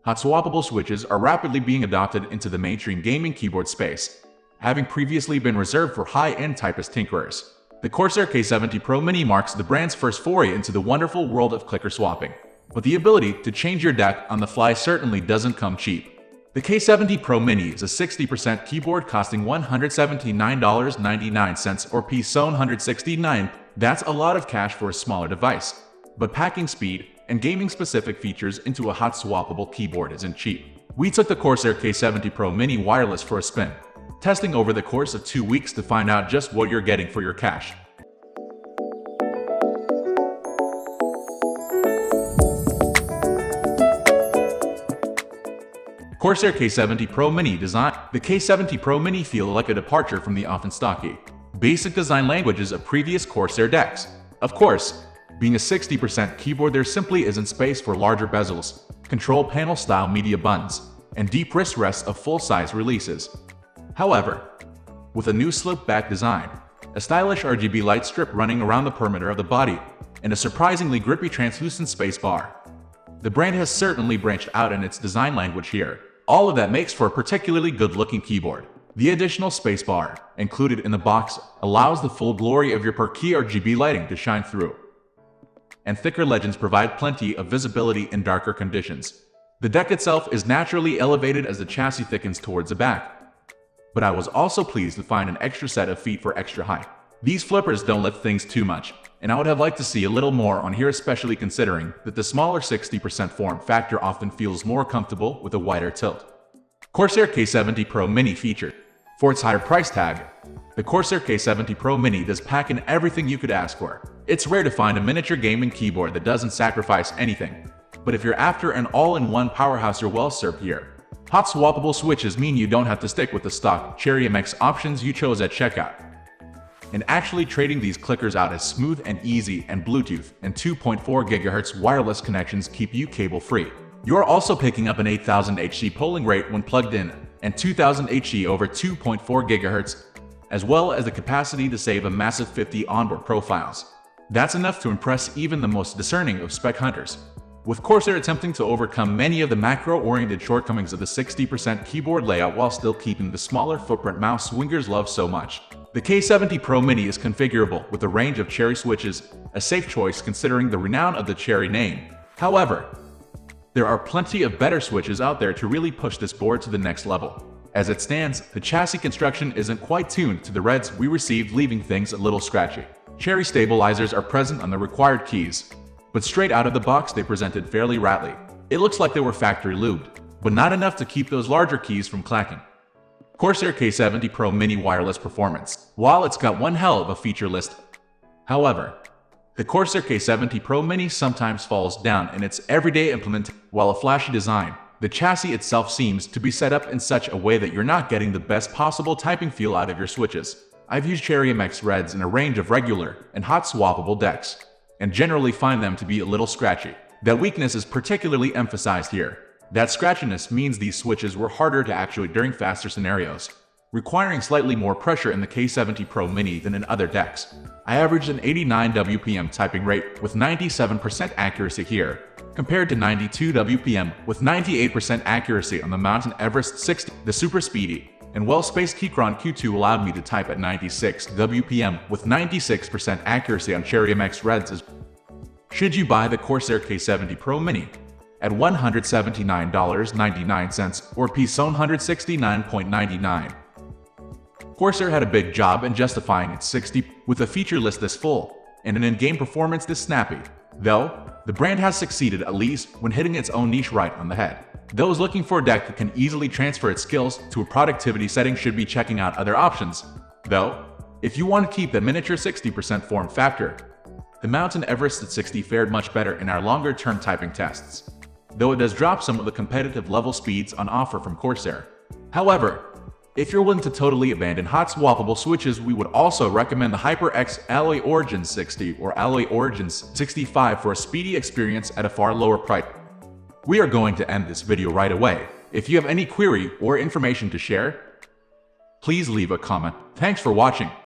Hot-swappable switches are rapidly being adopted into the mainstream gaming keyboard space, having previously been reserved for high-end typist tinkerers. The Corsair K70 Pro Mini marks the brand's first foray into the wonderful world of clicker swapping. But the ability to change your deck on the fly certainly doesn't come cheap. The K70 Pro Mini is a 60% keyboard costing $179.99 or $169. That's a lot of cash for a smaller device. But packing speed and gaming-specific features into a hot-swappable keyboard isn't cheap. We took the Corsair K70 Pro Mini wireless for a spin, testing over the course of 2 weeks to find out just what you're getting for your cash. Corsair K70 Pro Mini design. The K70 Pro Mini feel like a departure from the often stocky, basic design languages of previous Corsair decks. Of course, being a 60% keyboard, there simply isn't space for larger bezels, control panel style media buttons, and deep wrist rests of full-size releases. However, with a new slip-back design, a stylish RGB light strip running around the perimeter of the body, and a surprisingly grippy translucent space bar, the brand has certainly branched out in its design language here. All of that makes for a particularly good-looking keyboard. The additional spacebar, included in the box, allows the full glory of your per-key RGB lighting to shine through. And thicker legends provide plenty of visibility in darker conditions. The deck itself is naturally elevated as the chassis thickens towards the back. But I was also pleased to find an extra set of feet for extra height. These flippers don't lift things too much, and I would have liked to see a little more on here, especially considering that the smaller 60% form factor often feels more comfortable with a wider tilt. Corsair K70 Pro Mini featured. For its higher price tag, the Corsair K70 Pro Mini does pack in everything you could ask for. It's rare to find a miniature gaming keyboard that doesn't sacrifice anything. But if you're after an all-in-one powerhouse, you're well served here. Hot swappable switches mean you don't have to stick with the stock Cherry MX options you chose at checkout. And actually trading these clickers out is smooth and easy, and Bluetooth and 2.4 GHz wireless connections keep you cable-free. You're also picking up an 8000 Hz polling rate when plugged in, and 2000 Hz over 2.4 GHz, as well as the capacity to save a massive 50 onboard profiles. That's enough to impress even the most discerning of spec hunters. With Corsair attempting to overcome many of the macro-oriented shortcomings of the 60% keyboard layout while still keeping the smaller footprint mouse swingers love so much. The K70 Pro Mini is configurable with a range of Cherry switches, a safe choice considering the renown of the Cherry name. However, there are plenty of better switches out there to really push this board to the next level. As it stands, the chassis construction isn't quite tuned to the reds we received, leaving things a little scratchy. Cherry stabilizers are present on the required keys, but straight out of the box they presented fairly rattly. It looks like they were factory lubed, but not enough to keep those larger keys from clacking. Corsair K70 Pro Mini wireless performance. While it's got one hell of a feature list, however, the Corsair K70 Pro Mini sometimes falls down in its everyday implementation. While a flashy design, the chassis itself seems to be set up in such a way that you're not getting the best possible typing feel out of your switches. I've used Cherry MX Reds in a range of regular and hot swappable decks, and generally find them to be a little scratchy. That weakness is particularly emphasized here. That scratchiness means these switches were harder to actuate during faster scenarios, requiring slightly more pressure in the K70 Pro Mini than in other decks. I averaged an 89 WPM typing rate with 97% accuracy here, compared to 92 WPM with 98% accuracy on the Mountain Everest 60. The super speedy and well-spaced Keychron Q2 allowed me to type at 96 WPM with 96% accuracy on Cherry MX Reds. Should you buy the Corsair K70 Pro Mini at $179.99 or $169.99? Corsair had a big job in justifying its 60 with a feature list this full and an in-game performance this snappy. Though, the brand has succeeded at least when hitting its own niche right on the head. Those looking for a deck that can easily transfer its skills to a productivity setting should be checking out other options. Though, if you want to keep the miniature 60% form factor, the Mountain Everest at 60 fared much better in our longer-term typing tests, though it does drop some of the competitive level speeds on offer from Corsair. However, if you're willing to totally abandon hot swappable switches, we would also recommend the HyperX Alloy Origins 60 or Alloy Origins 65 for a speedy experience at a far lower price. We are going to end this video right away. If you have any query or information to share, please leave a comment. Thanks for watching.